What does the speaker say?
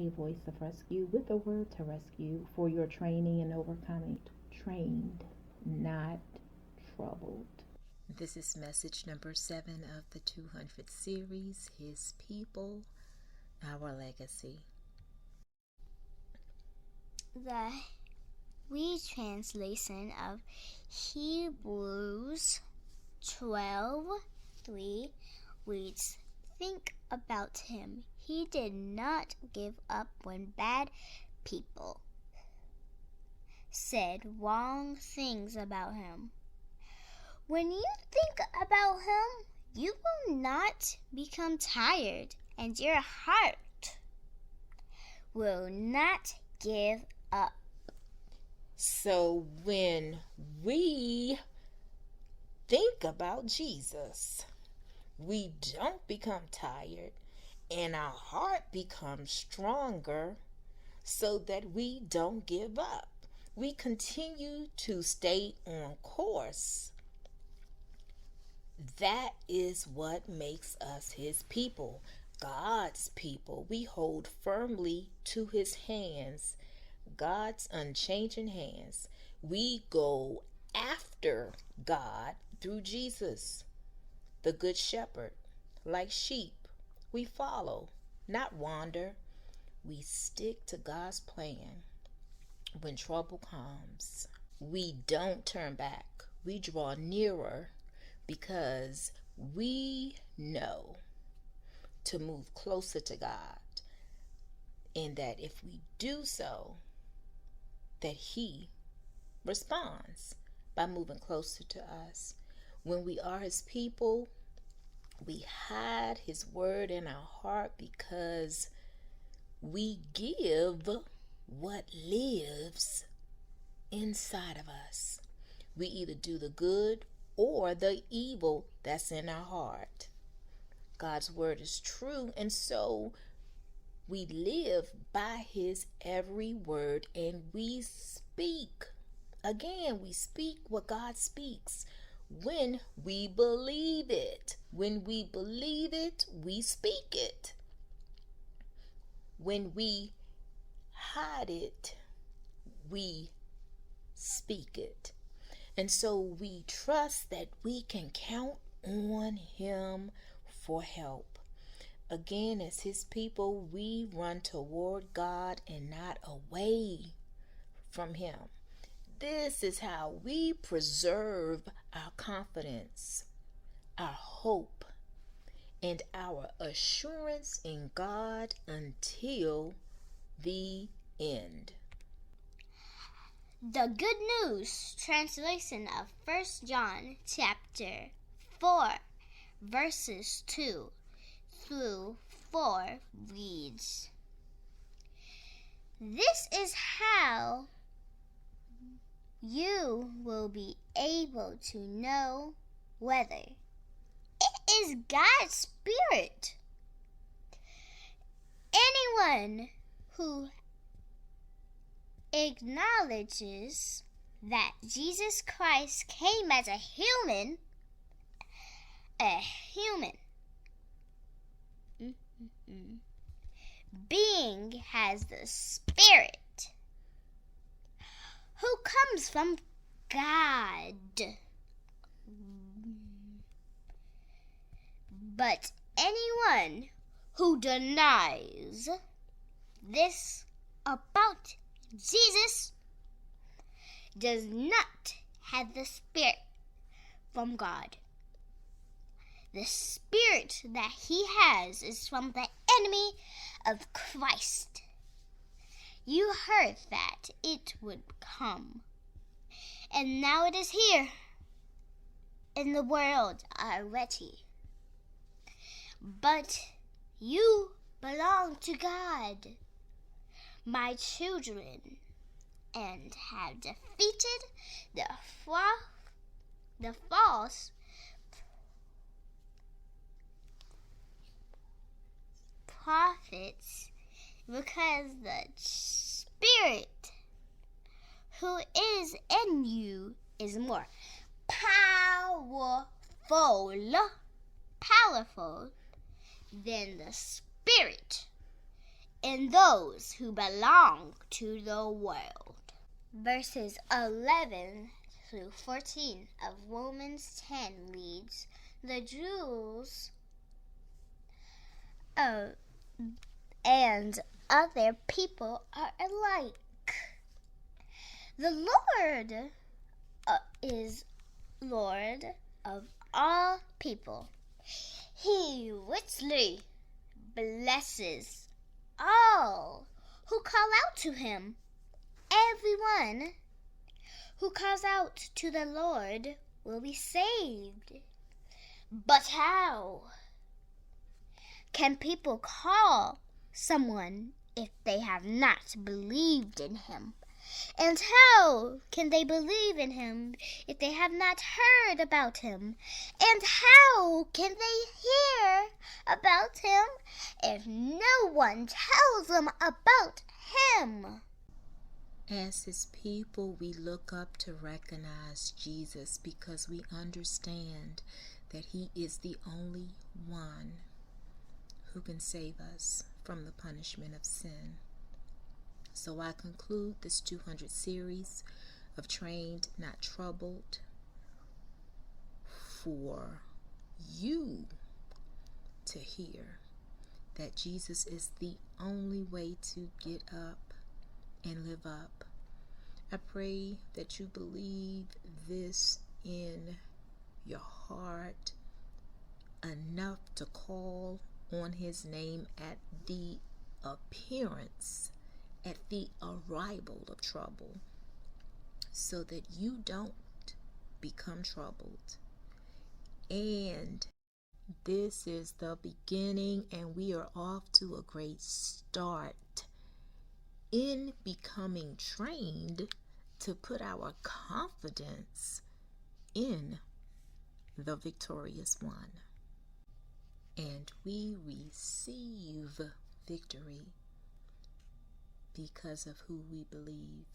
a voice of rescue with a word to rescue for your training and overcoming. Trained, not troubled. This is message number 7 of the 200 series, His People, Our Legacy. The retranslation of Hebrews 12:3 reads, "Think about him. He did not give up when bad people said wrong things about him." When you think about him, you will not become tired, and your heart will not give up. So when we think about Jesus, we don't become tired, and our heart becomes stronger so that we don't give up. We continue to stay on course. That is what makes us His people, God's people. We hold firmly to His hands, God's unchanging hands. We go after God through Jesus, the Good Shepherd. Like sheep, we follow, not wander. We stick to God's plan. When trouble comes, we don't turn back. We draw nearer because we know to move closer to God, and that if we do so, that He responds by moving closer to us. When we are His people, we hide His word in our heart because we give what lives inside of us. We either do the good or the evil that's in our heart. God's word is true, and so we live by His every word, and we speak. Again, we speak what God speaks when we believe it. When we believe it, we speak it. When we hide it, we speak it. And so we trust that we can count on Him for help. Again, as His people, we run toward God and not away from Him. This is how we preserve our confidence, our hope, and our assurance in God until the end. The Good News translation of 1 John chapter 4 verses 2 through 4 reads, "This is how you will be able to know whether it is God's Spirit. Anyone who acknowledges that Jesus Christ came as a human being has the Spirit who comes from God. But anyone who denies this about Jesus does not have the Spirit from God. The Spirit that he has is from the enemy of Christ. You heard that it would come, and now it is here in the world already. But you belong to God, my children, and have defeated the false prophets, because the Spirit who is in you is more powerful than the Spirit and those who belong to the world. Verses 11 through 14 of Romans 10 reads, the Jews and other people are alike. The Lord is Lord of all people. He richly blesses all who call out to him. Everyone who calls out to the Lord will be saved. But how can people call someone if they have not believed in him? And how can they believe in him if they have not heard about him? And how can they hear about him if no one tells them about him? As his people, we look up to recognize Jesus because we understand that he is the only one who can save us from the punishment of sin. So I conclude this 200 series of Trained, Not Troubled for you to hear that Jesus is the only way to get up and live up. I pray that you believe this in your heart enough to call on his name at the appearance, at the arrival of trouble, so that you don't become troubled. And this is the beginning, and we are off to a great start in becoming trained to put our confidence in the victorious one. And we receive victory because of who we believe.